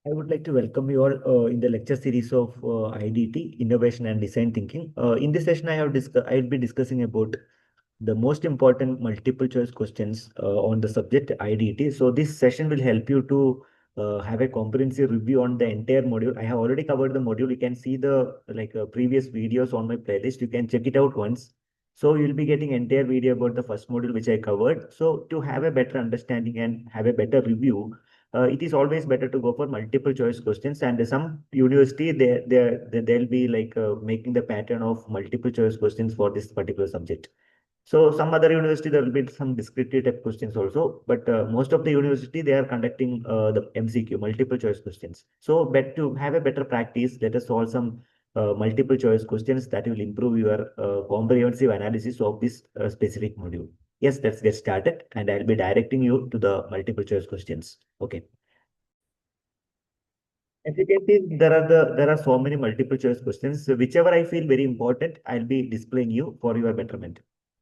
I would like to welcome you all in the lecture series of IDT, Innovation and Design Thinking. In this session, I will be discussing about the most important multiple choice questions on the subject IDT. So this session will help you to have a comprehensive review on the entire module. I have already covered the module. You can see the previous videos on my playlist. You can check it out once. So you'll be getting entire video about the first module which I covered. So to have a better understanding and have a better review, it is always better to go for multiple choice questions. And some university they'll be making the pattern of multiple choice questions for this particular subject. So some other university there will be some descriptive type questions also, but most of the university they are conducting the MCQ multiple choice questions. So bet to have a better practice, let us solve some multiple choice questions that will improve your comprehensive analysis of this specific module. Yes, let's get started, and I'll be directing you to the multiple choice questions. Okay. As you can see, there are so many multiple choice questions. So whichever I feel very important, I'll be displaying you for your betterment.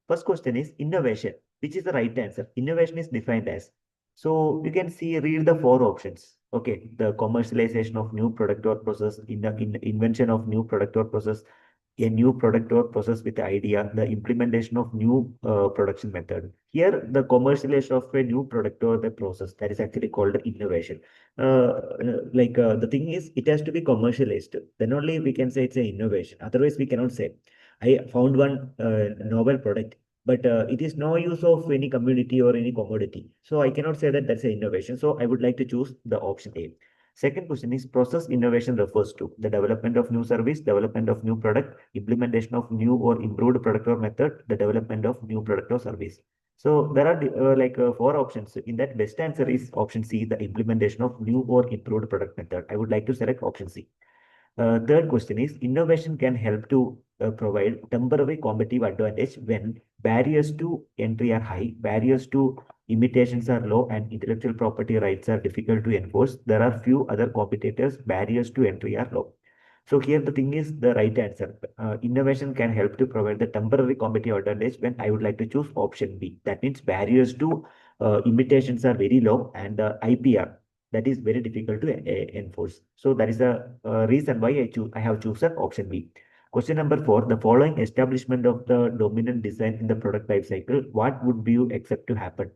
First question is innovation. Which is the right answer? Innovation is defined as. So you can see, read the four options. Okay, the commercialization of new product or process, in invention of new product or process, a new product or process with the idea, the implementation of new production method. Here, the commercialization of a new product or the process that is actually called innovation. The thing is, it has to be commercialized. Then only we can say it's an innovation. Otherwise, we cannot say. I found one novel product, but it is no use of any community or any commodity. So I cannot say that that's an innovation. So I would like to choose the option A. Second question is process innovation refers to the development of new service, development of new product, implementation of new or improved product or method, the development of new product or service. So there are four options. In that, best answer is option C, the implementation of new or improved product method. I would like to select option C. Third question is innovation can help to provide temporary competitive advantage when barriers to entry are high, barriers to imitations are low, and intellectual property rights are difficult to enforce. There are few other competitors, barriers to entry are low. So here the thing is the right answer. Innovation can help to provide the temporary competitive advantage when I would like to choose option B. That means barriers to imitations are very low and IPR that is very difficult to enforce. So that is the reason why I have chosen option B. Question number 4, the following establishment of the dominant design in the product life cycle, what would you accept to happen?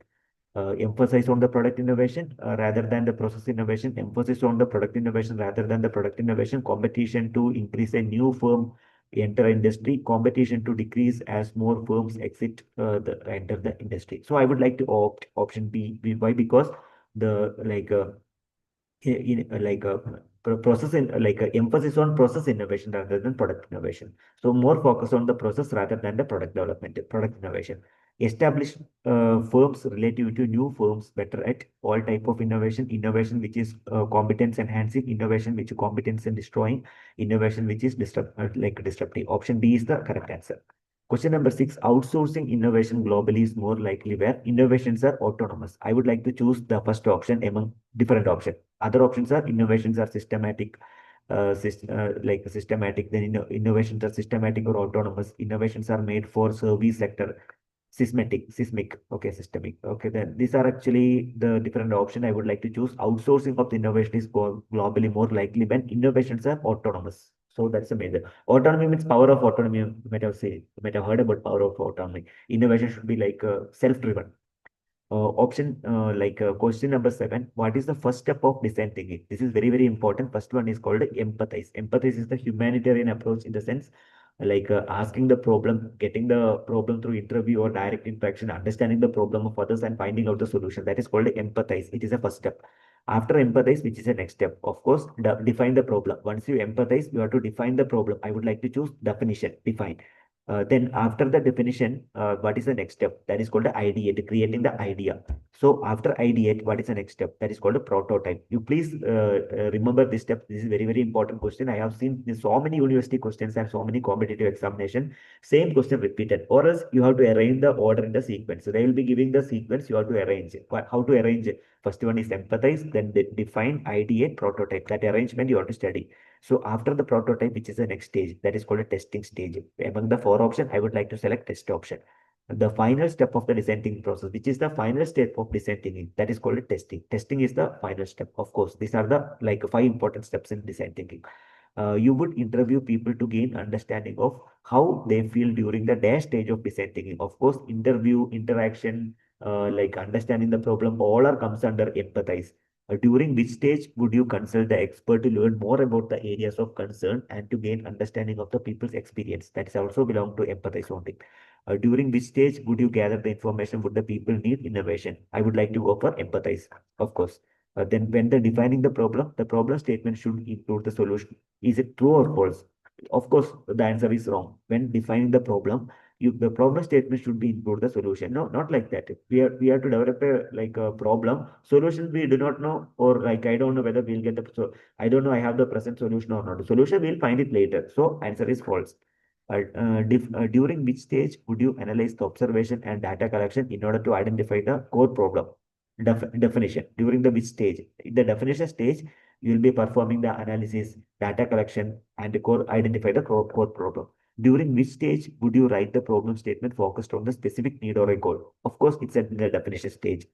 Emphasize on the product innovation rather than the process innovation, emphasis on the product innovation rather than the product innovation, competition to increase a new firm enter industry, competition to decrease as more firms enter the industry. So I would like to opt option B. Why? Because the in like a process in emphasis on process innovation rather than product innovation. So more focus on the process rather than the product development, product innovation. Establish firms relative to new firms better at all type of innovation, innovation which is competence enhancing, innovation which is competence in destroying, innovation which is disruptive. Option B is the correct answer. Question number 6, outsourcing innovation globally is more likely where innovations are autonomous. I would like to choose the first option among different options. Other options are innovations are systematic, systematic, then innovations are systematic or autonomous. Innovations are made for service sector, seismic, okay, systemic. Okay, then these are actually the different option. I would like to choose outsourcing of the innovation is globally more likely when innovations are autonomous. So that's the major. Autonomy means power of autonomy. You might have heard about power of autonomy. Innovation should be self-driven. Question number 7. What is the first step of design thinking? This is very, very important. First one is called empathize. Empathize is the humanitarian approach in the sense asking the problem, getting the problem through interview or direct interaction, understanding the problem of others and finding out the solution. That is called empathize. It is a first step. After empathize, which is the next step, of course, define the problem. Once you empathize, you have to define the problem. I would like to choose definition, define. Then after the definition, what is the next step? That is called the ideate, creating the idea. So after ideate, what is the next step? That is called a prototype. You please remember this step. This is very, very important question. I have seen so many university questions and so many competitive examination. Same question repeated. Or else you have to arrange the order in the sequence. So they will be giving the sequence. You have to arrange it. How to arrange it? First one is empathize, then define, ideate, prototype. That arrangement you have to study. So after the prototype, which is the next stage, that is called a testing stage. Among the four options, I would like to select test option. the final step of the design thinking process, which is the final step of design thinking, that is called testing. Testing is the final step. Of course, these are the like five important steps in design thinking. You would interview people to gain understanding of how they feel during the dash stage of design thinking. Of course, interview, interaction, like understanding the problem, all are comes under empathize. During which stage would you consult the expert to learn more about the areas of concern and to gain understanding of the people's experience? That is also belong to empathize only. During which stage would you gather the information would the people need innovation? I would like to go for empathize, of course. Then when they're defining the problem statement should include the solution. Is it true or false? Of course, the answer is wrong. When defining the problem, the problem statement should be include the solution. No, not like that. We are to develop a like a problem solution. We do not know, or like I don't know whether we'll get the I don't know. I have the present solution or not. The solution we'll find it later. So answer is false. During which stage would you analyze the observation and data collection in order to identify the core problem? Definition. During the which stage? In the definition stage, you will be performing the analysis, data collection, and the core identify the core problem. During which stage would you write the problem statement focused on the specific need or a goal? Of course, it's at the definition stage.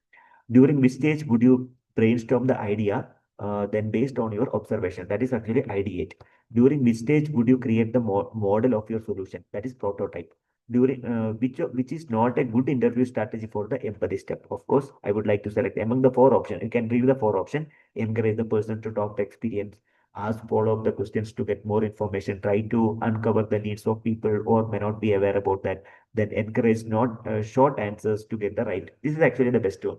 During which stage would you brainstorm the idea, then based on your observation? That is actually ideate. During which stage would you create the model of your solution? That is prototype. During which is not a good interview strategy for the empathy step. Of course, I would like to select among the four options. You can review the four options. Encourage the person to talk the experience. Ask follow up the questions to get more information. Try to uncover the needs of people or may not be aware about that. Then encourage not short answers to get the right. This is actually the best one.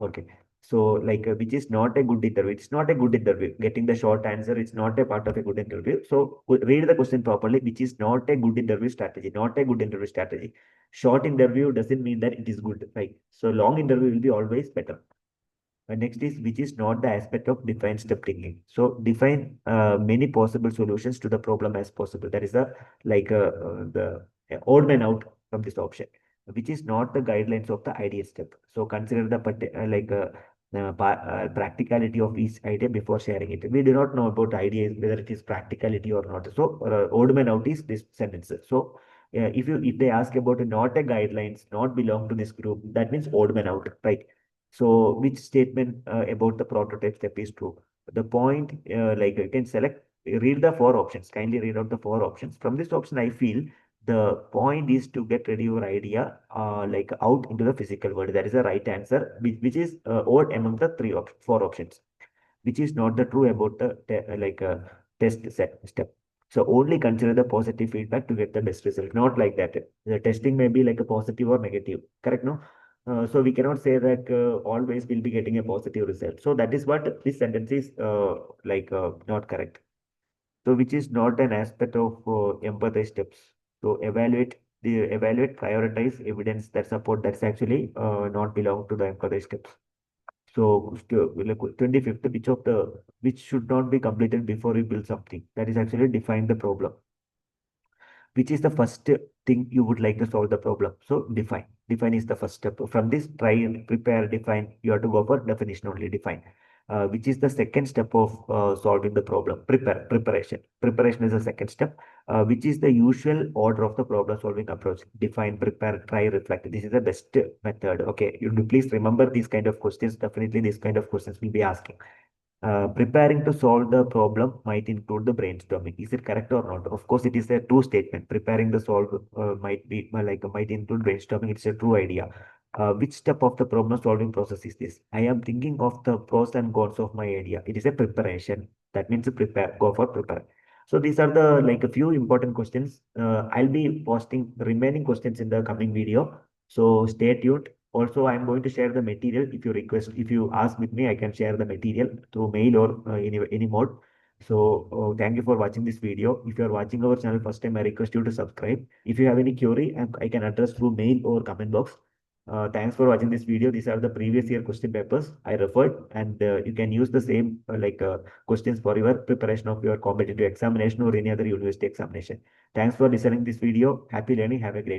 Okay. So, like, which is not a good interview. It's not a good interview. Getting the short answer, it's not a part of a good interview. So, read the question properly, which is not a good interview strategy. Not a good interview strategy. Short interview doesn't mean that it is good, right? So, long interview will be always better. Next is which is not the aspect of define step thinking. So define many possible solutions to the problem as possible. That is the the odd man out from this option, which is not the guidelines of the idea step. So consider the practicality of each idea before sharing it. We do not know about ideas whether it is practicality or not. So odd man out is this sentence. So if they ask about not a guidelines, not belong to this group, that means odd man out, right? So which statement about the prototype step is true? The point, like you can select, read the four options. Kindly read out the four options. From this option, I feel the point is to get ready your idea like out into the physical world. That is the right answer, which is odd among the four options, which is not the true about the test set step. So only consider the positive feedback to get the best result. Not like that. The testing may be like a positive or negative. Correct? No. So we cannot say that always we'll be getting a positive result. So that is what this sentence is not correct. So which is not an aspect of empathy steps. So evaluate, prioritize evidence that support that's actually not belong to the empathy steps. So like 25th, which should not be completed before you build something. That is actually define the problem. Which is the first thing you would like to solve the problem? So define. Define is the first step. From this, try and prepare, define. You have to go for definition only, define. Which is the second step of solving the problem? Preparation. Preparation is the second step, which is the usual order of the problem solving approach. Define, prepare, try, reflect. This is the best method. Okay, you do please remember these kind of questions. Definitely, these kind of questions will be asking. Preparing to solve the problem might include the brainstorming. Is it correct or not? Of course, it is a true statement. Preparing the solve might include brainstorming. It's a true idea. Which step of the problem solving process is this? I am thinking of the pros and cons of my idea. It is a preparation. That means to prepare. Go for prepare. So these are the like a few important questions. I'll be posting the remaining questions in the coming video. So stay tuned. Also, I'm going to share the material. If you request, if you ask with me, I can share the material through mail or any mode. So thank you for watching this video. If you are watching our channel first time, I request you to subscribe. If you have any query, I can address through mail or comment box. Thanks for watching this video. These are the previous year question papers I referred, and you can use the same questions for your preparation of your competitive examination or any other university examination. Thanks for listening this video. Happy learning. Have a great